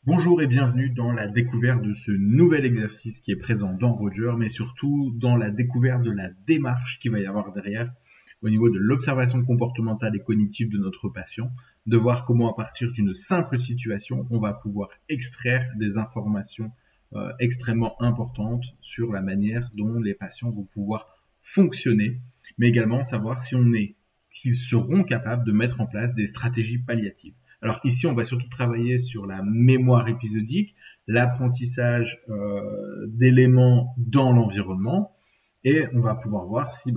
Bonjour et bienvenue dans la découverte de ce nouvel exercice qui est présent dans Roger, mais surtout dans la découverte de la démarche qu'il va y avoir derrière au niveau de l'observation comportementale et cognitive de notre patient, de voir comment à partir d'une simple situation, on va pouvoir extraire des informations extrêmement importantes sur la manière dont les patients vont pouvoir fonctionner, mais également savoir s'ils seront capables de mettre en place des stratégies palliatives. Alors ici, on va surtout travailler sur la mémoire épisodique, l'apprentissage d'éléments dans l'environnement, et on va pouvoir voir si,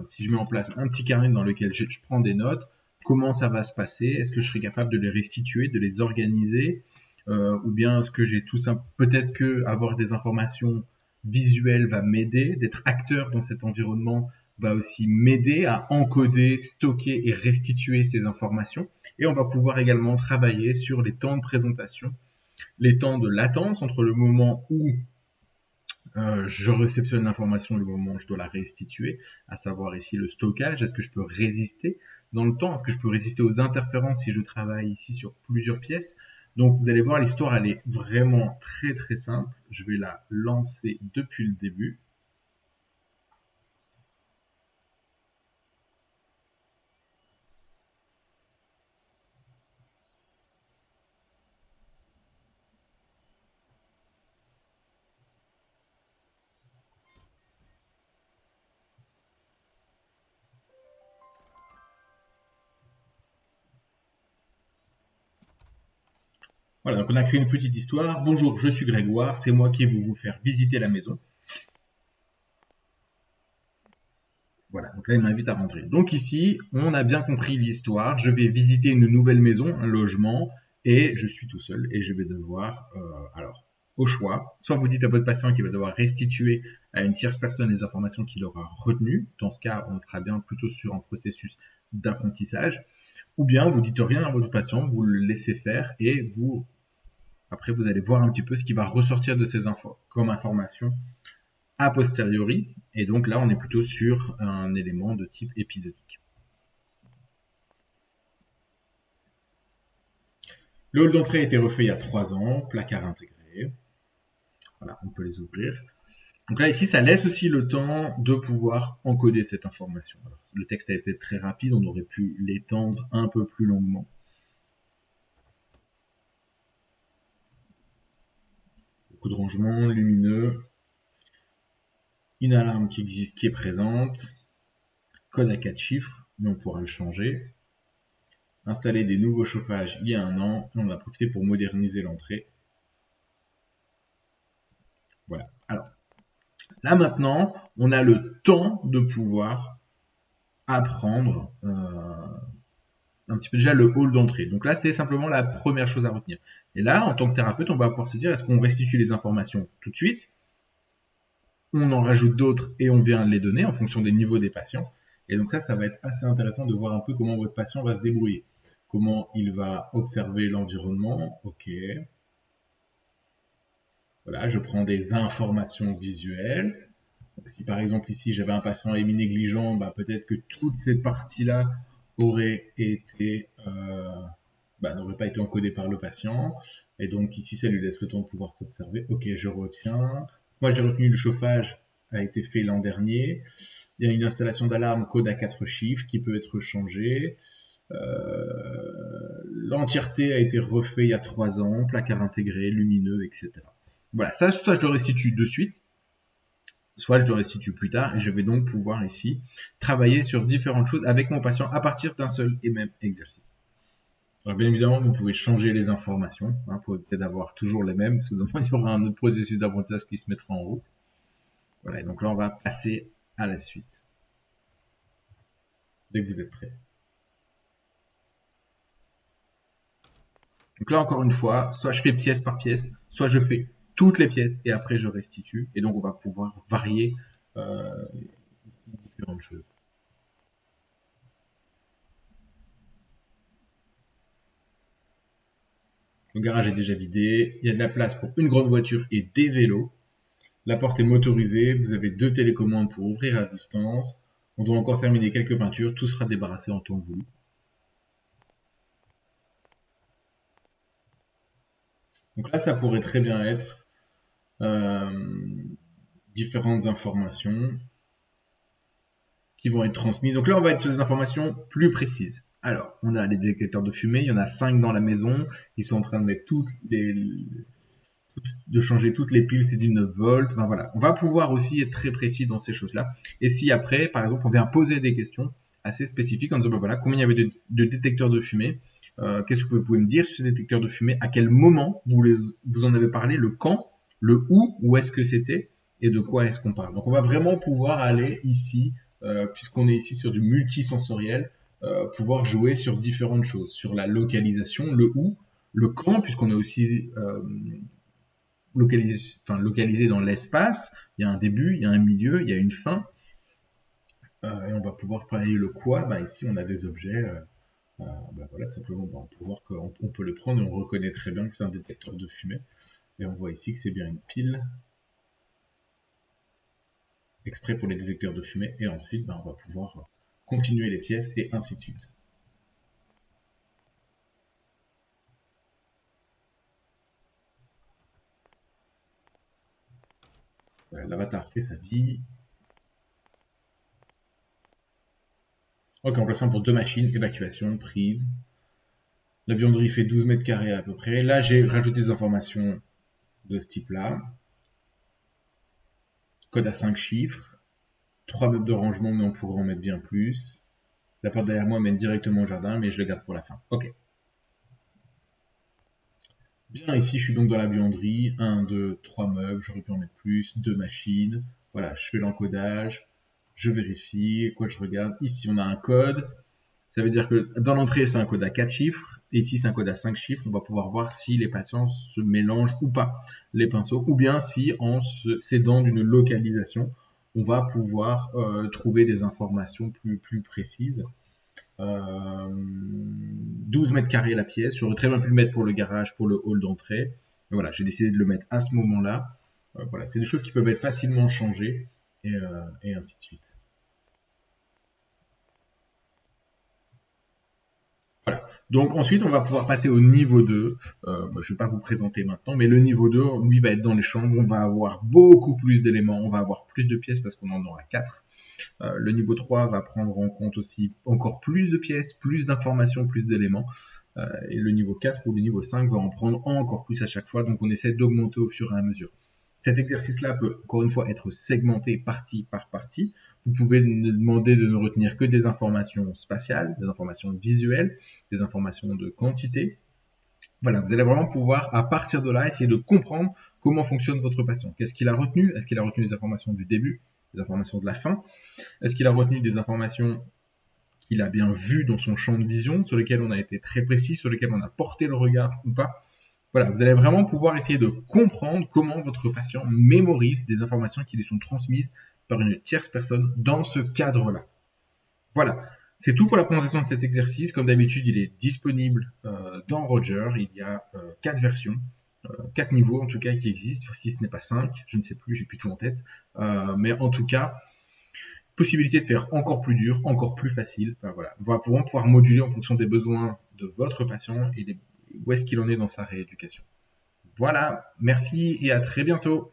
si je mets en place un petit carnet dans lequel je prends des notes, comment ça va se passer, est-ce que je serai capable de les restituer, de les organiser, ou bien est-ce que j'ai tout simple, peut-être que avoir des informations visuelles va m'aider, d'être acteur dans cet environnement va aussi m'aider à encoder, stocker et restituer ces informations. Et on va pouvoir également travailler sur les temps de présentation, les temps de latence entre le moment où je réceptionne l'information et le moment où je dois la restituer, à savoir ici le stockage. Est-ce que je peux résister dans le temps? Est-ce que je peux résister aux interférences si je travaille ici sur plusieurs pièces? Donc vous allez voir, l'histoire elle est vraiment très très simple. Je vais la lancer depuis le début. Voilà, donc on a créé une petite histoire. Bonjour, je suis Grégoire, c'est moi qui vais vous faire visiter la maison. Voilà, donc là il m'invite à rentrer. Donc ici, on a bien compris l'histoire. Je vais visiter une nouvelle maison, un logement, et je suis tout seul et je vais devoir, alors, au choix, soit vous dites à votre patient qu'il va devoir restituer à une tierce personne les informations qu'il aura retenues. Dans ce cas, on sera bien plutôt sur un processus d'apprentissage. Ou bien vous dites rien à votre patient, vous le laissez faire et après vous allez voir un petit peu ce qui va ressortir de ces infos comme information a posteriori, et donc là on est plutôt sur un élément de type épisodique. Le hall d'entrée a été refait il y a 3 ans, placard intégré, voilà, on peut les ouvrir. Donc là ici ça laisse aussi le temps de pouvoir encoder cette information. Alors, le texte a été très rapide, on aurait pu l'étendre un peu plus longuement. Beaucoup de rangements lumineux, une alarme qui existe, qui est présente, code à 4 chiffres, mais on pourra le changer. Installer des nouveaux chauffages il y a 1 an, on a profité pour moderniser l'entrée. Voilà. Alors, là maintenant, on a le temps de pouvoir apprendre un petit peu déjà le hall d'entrée. Donc là, c'est simplement la première chose à retenir. Et là, en tant que thérapeute, on va pouvoir se dire, est-ce qu'on restitue les informations tout de suite? On en rajoute d'autres et on vient les donner en fonction des niveaux des patients. Et donc ça va être assez intéressant de voir un peu comment votre patient va se débrouiller. Comment il va observer l'environnement. Ok. Voilà, je prends des informations visuelles. Donc, si par exemple ici j'avais un patient émis négligent, bah, peut-être que toute cette partie-là n'aurait pas été encodée par le patient. Et donc ici ça lui laisse le temps de pouvoir s'observer. Ok, je retiens. Moi j'ai retenu le chauffage a été fait l'an dernier. Il y a une installation d'alarme code à 4 chiffres qui peut être changée. L'entièreté a été refait il y a 3 ans, placard intégré, lumineux, etc. Voilà, ça je le restitue de suite, soit je le restitue plus tard, et je vais donc pouvoir ici travailler sur différentes choses avec mon patient à partir d'un seul et même exercice. Alors bien évidemment, vous pouvez changer les informations, pour peut-être avoir toujours les mêmes, parce que il y aura un autre processus d'apprentissage qui se mettra en route. Voilà, et donc là on va passer à la suite, dès que vous êtes prêts. Donc là, encore une fois, soit je fais pièce par pièce, soit je fais toutes les pièces et après je restitue. Et donc, on va pouvoir varier différentes choses. Le garage est déjà vidé. Il y a de la place pour une grande voiture et des vélos. La porte est motorisée. Vous avez 2 télécommandes pour ouvrir à distance. On doit encore terminer quelques peintures. Tout sera débarrassé en temps voulu. Donc là, ça pourrait très bien être différentes informations qui vont être transmises. Donc là, on va être sur des informations plus précises. Alors, on a les détecteurs de fumée, il y en a 5 dans la maison, ils sont en train de mettre de changer toutes les piles, c'est du 9 volts. Enfin, voilà. On va pouvoir aussi être très précis dans ces choses-là. Et si après, par exemple, on vient poser des questions assez spécifiques en disant, ben voilà, combien il y avait de détecteurs de fumée, qu'est-ce que vous pouvez me dire sur ces détecteurs de fumée, à quel moment vous en avez parlé, le quand, le où est-ce que c'était, et de quoi est-ce qu'on parle. Donc on va vraiment pouvoir aller ici, puisqu'on est ici sur du multisensoriel, pouvoir jouer sur différentes choses, sur la localisation, le où, le quand, puisqu'on est aussi localisé dans l'espace. Il y a un début, il y a un milieu, il y a une fin. Et on va pouvoir parler le quoi. Bah, ici, on a des objets. Bah, voilà, tout simplement, bah, on peut voir qu'on peut les prendre et on reconnaît très bien que c'est un détecteur de fumée. Et on voit ici que c'est bien une pile exprès pour les détecteurs de fumée. Et ensuite, bah, on va pouvoir continuer les pièces et ainsi de suite. Voilà, l'avatar fait sa vie. Ok, emplacement pour 2 machines, évacuation, prise. La buanderie fait 12 mètres carrés à peu près. Là, j'ai rajouté des informations de ce type-là. Code à 5 chiffres. 3 meubles de rangement, mais on pourrait en mettre bien plus. La porte derrière moi mène directement au jardin, mais je le garde pour la fin. Ok. Bien, ici, je suis donc dans la buanderie. 1, 2, 3 meubles, j'aurais pu en mettre plus. 2 machines. Voilà, je fais l'encodage. Je vérifie. Quoi, je regarde. Ici, on a un code. Ça veut dire que dans l'entrée, c'est un code à 4 chiffres. Et ici, c'est un code à 5 chiffres. On va pouvoir voir si les patients se mélangent ou pas, les pinceaux. Ou bien si, en s'aidant d'une localisation, on va pouvoir trouver des informations plus précises. 12 mètres carrés la pièce. J'aurais très bien pu le mettre pour le garage, pour le hall d'entrée. Mais voilà, j'ai décidé de le mettre à ce moment-là. Voilà, c'est des choses qui peuvent être facilement changées et ainsi de suite. Voilà. Donc ensuite, on va pouvoir passer au niveau 2. Je ne vais pas vous présenter maintenant, mais le niveau 2, lui, va être dans les chambres. On va avoir beaucoup plus d'éléments, on va avoir plus de pièces parce qu'on en aura 4. Le niveau 3 va prendre en compte aussi encore plus de pièces, plus d'informations, plus d'éléments. Et le niveau 4 ou le niveau 5 va en prendre encore plus à chaque fois. Donc on essaie d'augmenter au fur et à mesure. Cet exercice-là peut, encore une fois, être segmenté partie par partie. Vous pouvez nous demander de ne retenir que des informations spatiales, des informations visuelles, des informations de quantité. Voilà, vous allez vraiment pouvoir, à partir de là, essayer de comprendre comment fonctionne votre patient. Qu'est-ce qu'il a retenu? Est-ce qu'il a retenu des informations du début, des informations de la fin? Est-ce qu'il a retenu des informations qu'il a bien vues dans son champ de vision, sur lesquelles on a été très précis, sur lesquelles on a porté le regard ou pas? Voilà, vous allez vraiment pouvoir essayer de comprendre comment votre patient mémorise des informations qui lui sont transmises par une tierce personne dans ce cadre-là. Voilà, c'est tout pour la présentation de cet exercice. Comme d'habitude, il est disponible dans Roger. Il y a 4 versions, 4 niveaux en tout cas qui existent, si ce n'est pas 5, je ne sais plus, j'ai plus tout en tête. Mais en tout cas, possibilité de faire encore plus dur, encore plus facile. Enfin, voilà, on va pouvoir moduler en fonction des besoins de votre patient et où est-ce qu'il en est dans sa rééducation. Voilà, merci et à très bientôt.